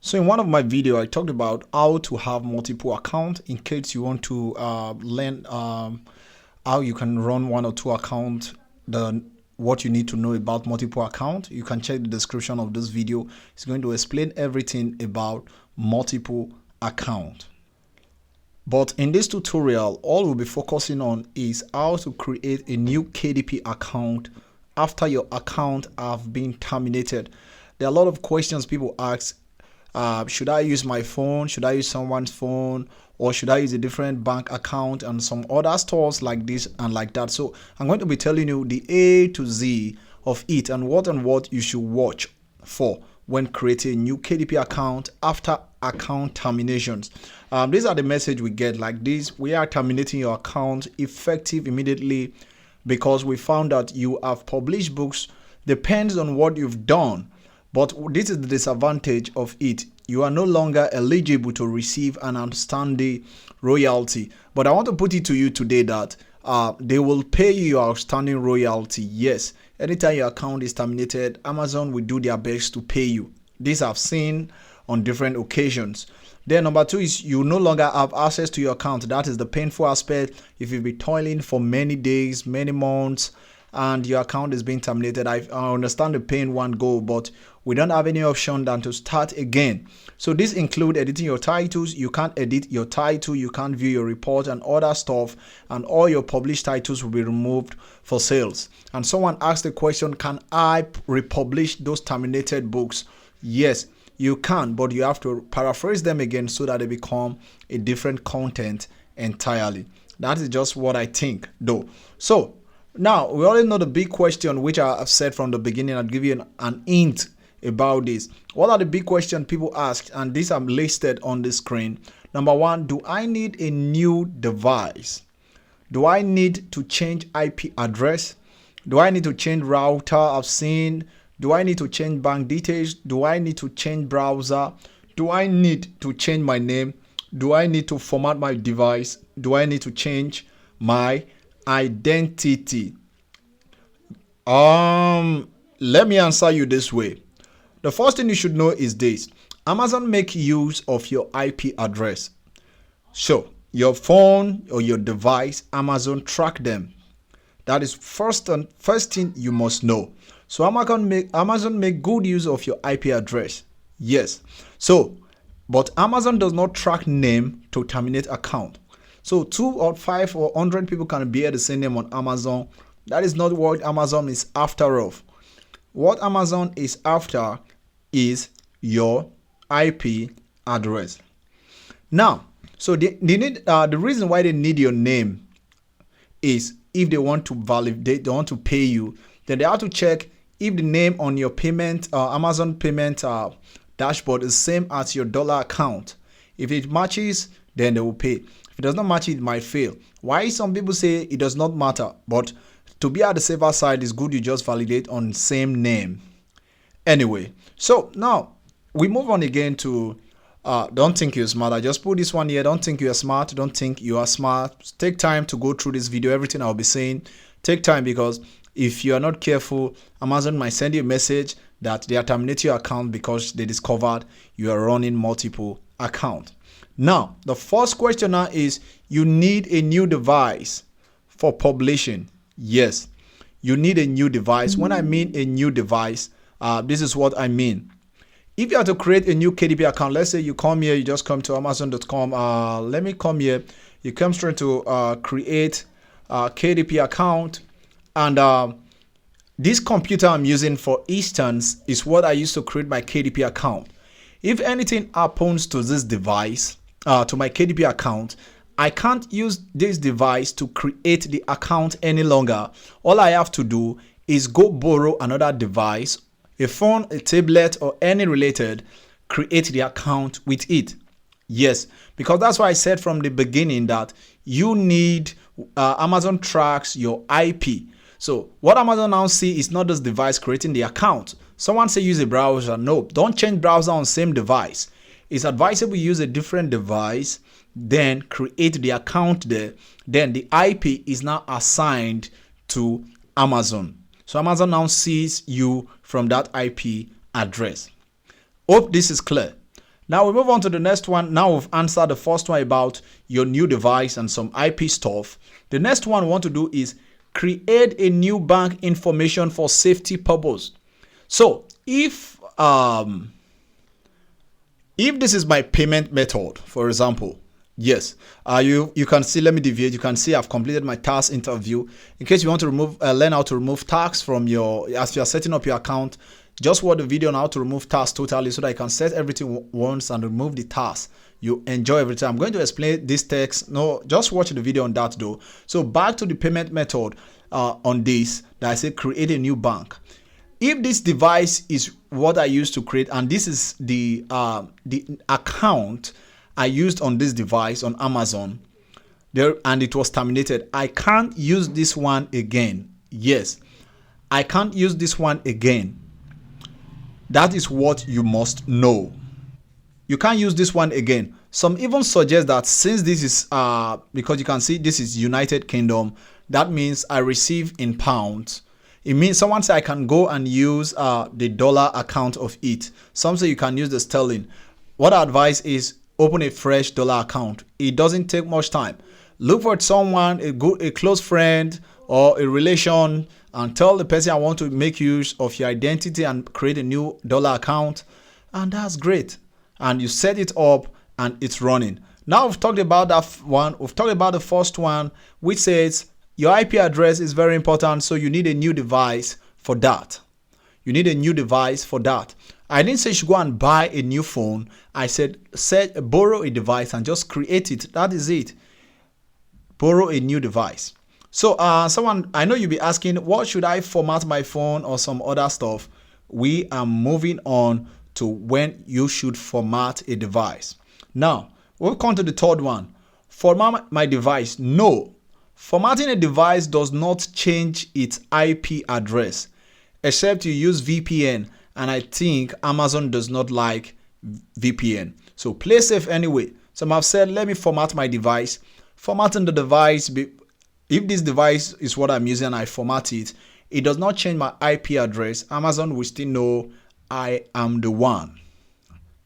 So in one of my videos, I talked about how to have multiple accounts in case you want to learn how you can run one or two accounts. What you need to know about multiple account, you can check the description of this video. It's going to explain everything about multiple account. But in this tutorial, all we'll be focusing on is how to create a new KDP account after your account have been terminated. There are a lot of questions people ask. Should I use my phone? Should I use someone's phone? Or should I use a different bank account and some other stores like this and like that? So I'm going to be telling you the A to Z of it and what you should watch for when creating a new KDP account after account terminations. These are the message we get like this. We are terminating your account effective immediately because we found that you have published books. Depends on what you've done. But this is the disadvantage of it. You are no longer eligible to receive an outstanding royalty. But I want to put it to you today that they will pay you your outstanding royalty. Yes, anytime your account is terminated, Amazon will do their best to pay you. This I've seen on different occasions. Then number two is you no longer have access to your account. That is the painful aspect. If you've been toiling for many days, many months, and your account is being terminated, I understand the pain one go, but we don't have any option than to start again. So this include editing your titles. You can't edit your title, you can't view your report and other stuff, and all your published titles will be removed for sales. And someone asked the question, can I republish those terminated books? Yes, you can, but you have to paraphrase them again so that they become a different content entirely. That is just what I think though. So now, we already know the big question, which I have said from the beginning. I'll give you an hint about this. What are the big questions people ask? And these are listed on the screen. Number one, do I need a new device? Do I need to change IP address? Do I need to change router? I've seen. Do I need to change bank details? Do I need to change browser? Do I need to change my name? Do I need to format my device? Do I need to change my identity? Let me answer you this way. The first thing you should know is this: Amazon make use of your IP address. So your phone or your device, Amazon track them. That is first thing you must know. So Amazon make good use of your IP address. Yes. So, but Amazon does not track name to terminate account. So 2 or 5 or 100 people can bear the same name on Amazon. That is not what Amazon is after of. What Amazon is after is your IP address. Now, so they need the reason why they need your name is if they want to validate, they want to pay you, then they have to check if the name on your payment Amazon payment dashboard is same as your dollar account. If it matches, then they will pay. If it does not match, it might fail. Why some people say it does not matter, but to be at the safer side, it's good you just validate on same name. Anyway, so now we move on again to don't think you're smart. I just put this one here. Don't think you're smart. Don't think you are smart. Take time to go through this video. Everything I'll be saying, take time, because if you are not careful, Amazon might send you a message that they are terminating your account because they discovered you are running multiple accounts. Now, the first question now is, you need a new device for publishing. Yes, you need a new device. When I mean a new device, this is what I mean. If you have to create a new KDP account, let's say you come here, you just come to Amazon.com. Let me come here. You come straight to create a KDP account. And this computer I'm using, for instance, is what I used to create my KDP account. If anything happens to this device, to my KDP account, I can't use this device to create the account any longer. All I have to do is go borrow another device, a phone, a tablet, or any related, create the account with it. Yes, because that's why I said from the beginning that you need Amazon tracks your IP. So what Amazon now see is not this device creating the account. Someone say use a browser. No, don't change browser on same device. It's advisable you use a different device, then create the account there. Then the IP is now assigned to Amazon. So Amazon now sees you from that IP address. Hope this is clear. Now we move on to the next one. Now we've answered the first one about your new device and some IP stuff. The next one we want to do is create a new bank information for safety purpose. So if this is my payment method, for example, yes, you can see, let me deviate. You can see I've completed my task interview. In case you want to learn how to remove tax from as you are setting up your account, just watch the video on how to remove tasks totally so that you can set everything once and remove the tasks. You enjoy everything. I'm going to explain this text. No, just watch the video on that though. So back to the payment method on this that I say create a new bank. If this device is what I used to create, and this is the account I used on this device on Amazon, and it was terminated, I can't use this one again. Yes, I can't use this one again. That is what you must know. You can't use this one again. Some even suggest that since this is because you can see this is United Kingdom, that means I receive in pounds. It means someone say I can go and use the dollar account of it. Some say you can use the sterling. What I advise is open a fresh dollar account. It doesn't take much time. Look for someone, a close friend or a relation, and tell the person I want to make use of your identity and create a new dollar account, and that's great. And you set it up and it's running. Now we've talked about that one. We've talked about the first one, which says your IP address is very important, so you need a new device for that. You need a new device for that. I didn't say you should go and buy a new phone. I said borrow a device and just create it. That is it. Borrow a new device. So someone, I know you'll be asking, what should I format my phone or some other stuff? We are moving on to when you should format a device. Now, we'll come to the third one. Format my device. No. Formatting a device does not change its IP address, except you use VPN. And I think Amazon does not like VPN. So play safe anyway. Some have said, let me format my device. Formatting the device, if this device is what I'm using and I format it, it does not change my IP address. Amazon will still know I am the one.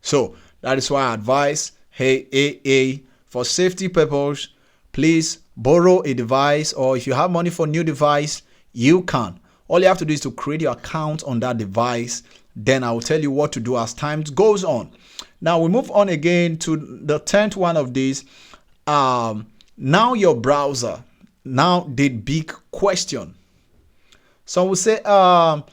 So that is why I advise, hey, for safety purpose, please borrow a device, or if you have money for a new device, you can. All you have to do is to create your account on that device. Then I will tell you what to do as time goes on. Now we move on again to the 10th one of these. Now your browser. Now the big question. So we say, now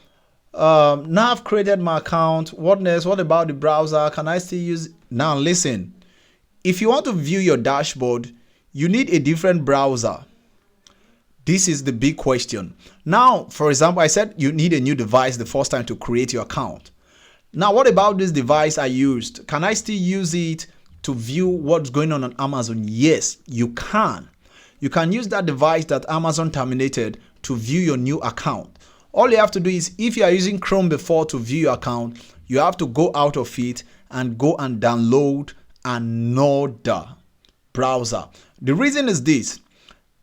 I've created my account. What next? What about the browser? Can I still use? Now listen, if you want to view your dashboard, you need a different browser. This is the big question. Now, for example, I said you need a new device the first time to create your account. Now, what about this device I used? Can I still use it to view what's going on Amazon? Yes, you can. You can use that device that Amazon terminated to view your new account. All you have to do is, if you are using Chrome before to view your account, you have to go out of it and go and download another browser. The reason is this.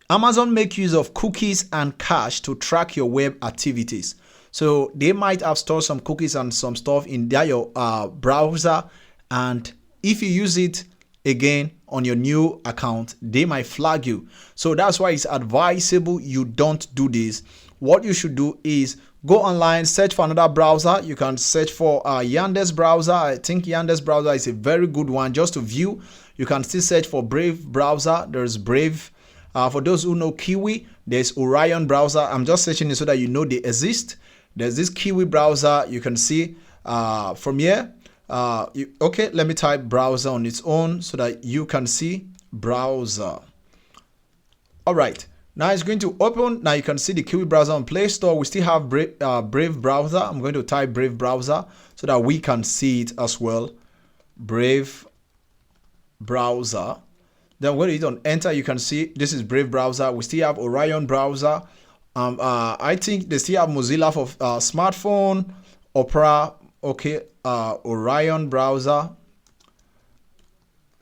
Amazon make use of cookies and cache to track your web activities. So they might have stored some cookies and some stuff in your browser, and if you use it again on your new account, they might flag you. So that's why it's advisable you don't do this. What you should do is go online, search for another browser. You can search for Yandex browser. I think Yandex browser is a very good one just to view. You can still search for Brave browser. There's Brave. For those who know Kiwi, there's Orion browser. I'm just searching it so that you know they exist. There's this Kiwi browser. You can see from here. Okay, let me type browser on its own so that you can see browser. All right, now it's going to open. Now you can see the Kiwi browser on Play Store. We still have Brave browser. I'm going to type Brave browser so that we can see it as well. Brave browser. Then when you hit on enter, you can see this is Brave browser. We still have Orion browser. I think they still have Mozilla for smartphone, Opera. Okay, Orion browser.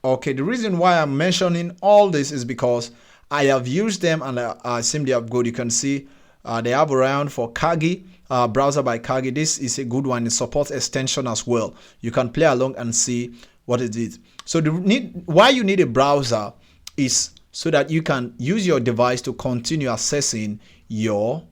Okay, the reason why I'm mentioning all this is because I have used them and I seem they are good. You can see they have Orion for Kagi, browser by Kagi. This is a good one. It supports extension as well. You can play along and see what is it? So why you need a browser is so that you can use your device to continue accessing your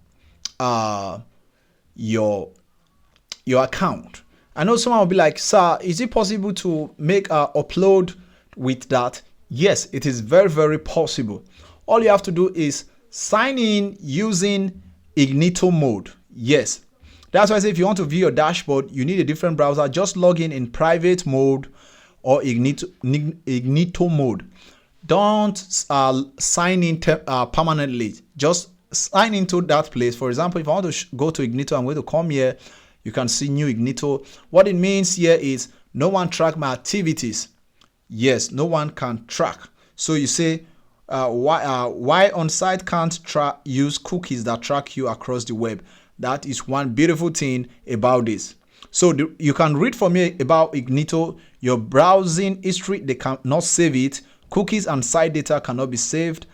account. I know someone will be like, sir, is it possible to make an upload with that? Yes, it is very, very possible. All you have to do is sign in using Ignito mode. Yes, that's why I say if you want to view your dashboard, you need a different browser. Just log in private mode or Ignito mode. Don't sign in permanently. Just sign into that place. For example, if I want to go to Ignito, I'm going to come here. You can see new Ignito. What it means here is no one track my activities. Yes, no one can track. So you say why on-site can't use cookies that track you across the web. That is one beautiful thing about this. So you can read from me about Ignito. Your browsing history, they cannot save it. Cookies and site data cannot be saved.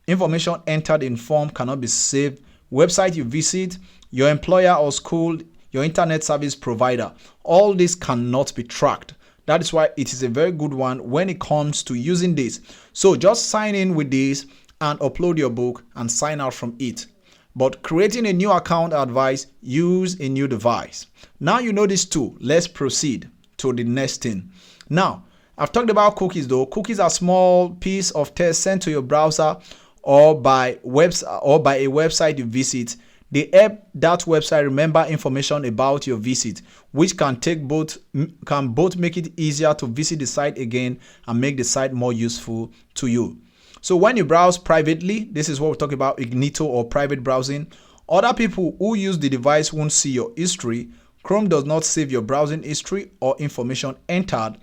Information entered in form cannot be saved. Website you visit, your employer or school, your internet service provider, all this cannot be tracked. That is why it is a very good one when it comes to using this. So just sign in with this and upload your book and sign out from it. But creating a new account advice, use a new device. Now you know this too. Let's proceed to the next thing. Now, I've talked about cookies though. Cookies are small piece of text sent to your browser or by a website you visit. They help that website remember information about your visit, which can both make it easier to visit the site again and make the site more useful to you. So when you browse privately, this is what we're talking about, Ignito or private browsing. Other people who use the device won't see your history. Chrome does not save your browsing history or information entered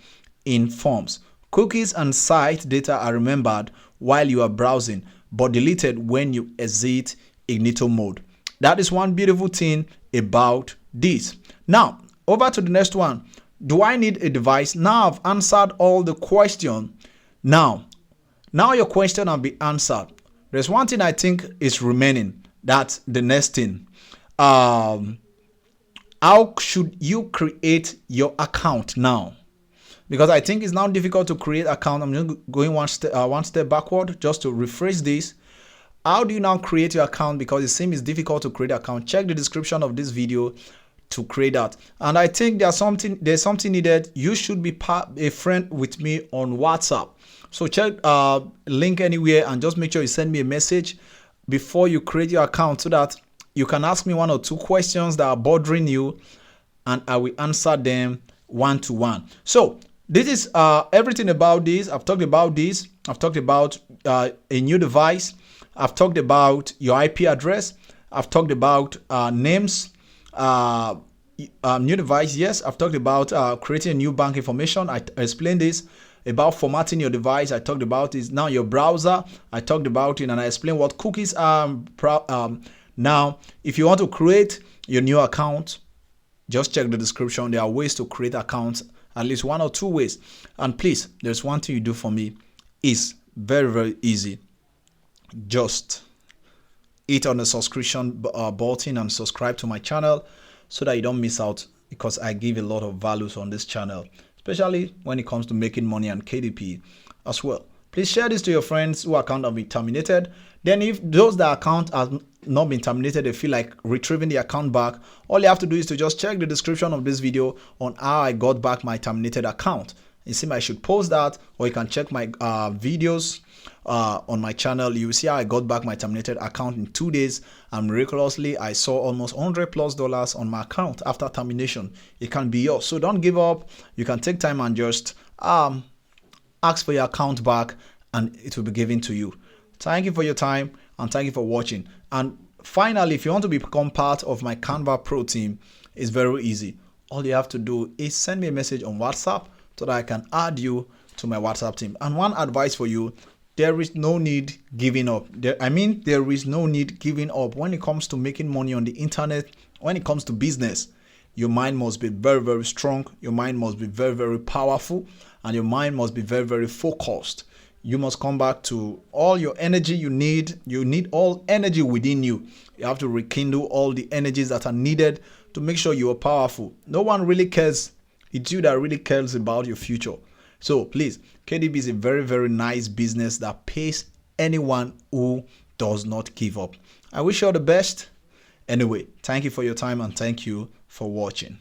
in forms. Cookies and site data are remembered while you are browsing, but deleted when you exit Ignito mode. That is one beautiful thing about this. Now, over to the next one. Do I need a device? Now I've answered all the question. Now your question will be answered. There's one thing I think is remaining. That's the next thing. How should you create your account now? Because I think it's now difficult to create account. I'm just going one step backward just to rephrase this. How do you now create your account? Because it seems difficult to create an account. Check the description of this video to create that. And I think there's something needed. You should be a friend with me on WhatsApp. So check link anywhere and just make sure you send me a message before you create your account so that you can ask me one or two questions that are bothering you and I will answer them one to one. So this is everything about this. I've talked about this. I've talked about a new device. I've talked about your IP address. I've talked about names, new device. Yes, I've talked about creating a new bank information. I explained this about formatting your device. I talked about this. Now your browser. I talked about it and I explained what cookies are. Now, if you want to create your new account, just check the description. There are ways to create accounts, at least one or two ways. And please, there's one thing you do for me. It's very, very easy. Just hit on the subscription button and subscribe to my channel so that you don't miss out, because I give a lot of values on this channel, especially when it comes to making money and KDP as well. Please share this to your friends whose account have been terminated. Then if those that account has not been terminated, they feel like retrieving the account back, all you have to do is to just check the description of this video on how I got back my terminated account. You see, I should post that, or you can check my videos on my channel. You will see how I got back my terminated account in 2 days, and miraculously I saw almost $100+ on my account after termination. It can be yours, so don't give up. You can take time and just ask for your account back and it will be given to you. Thank you for your time and thank you for watching. And finally, if you want to become part of my Canva Pro team, it's very easy. All you have to do is send me a message on WhatsApp so that I can add you to my WhatsApp team. And one advice for you: there is no need giving up. There is no need giving up when it comes to making money on the internet. When it comes to business, your mind must be very, very strong. Your mind must be very, very powerful, and your mind must be very, very focused. You must come back to all your energy you need. You need all energy within you. You have to rekindle all the energies that are needed to make sure you are powerful. No one really cares. It's you that really cares about your future. So please, KDB is a very, very nice business that pays anyone who does not give up. I wish you all the best. Anyway, thank you for your time and thank you for watching.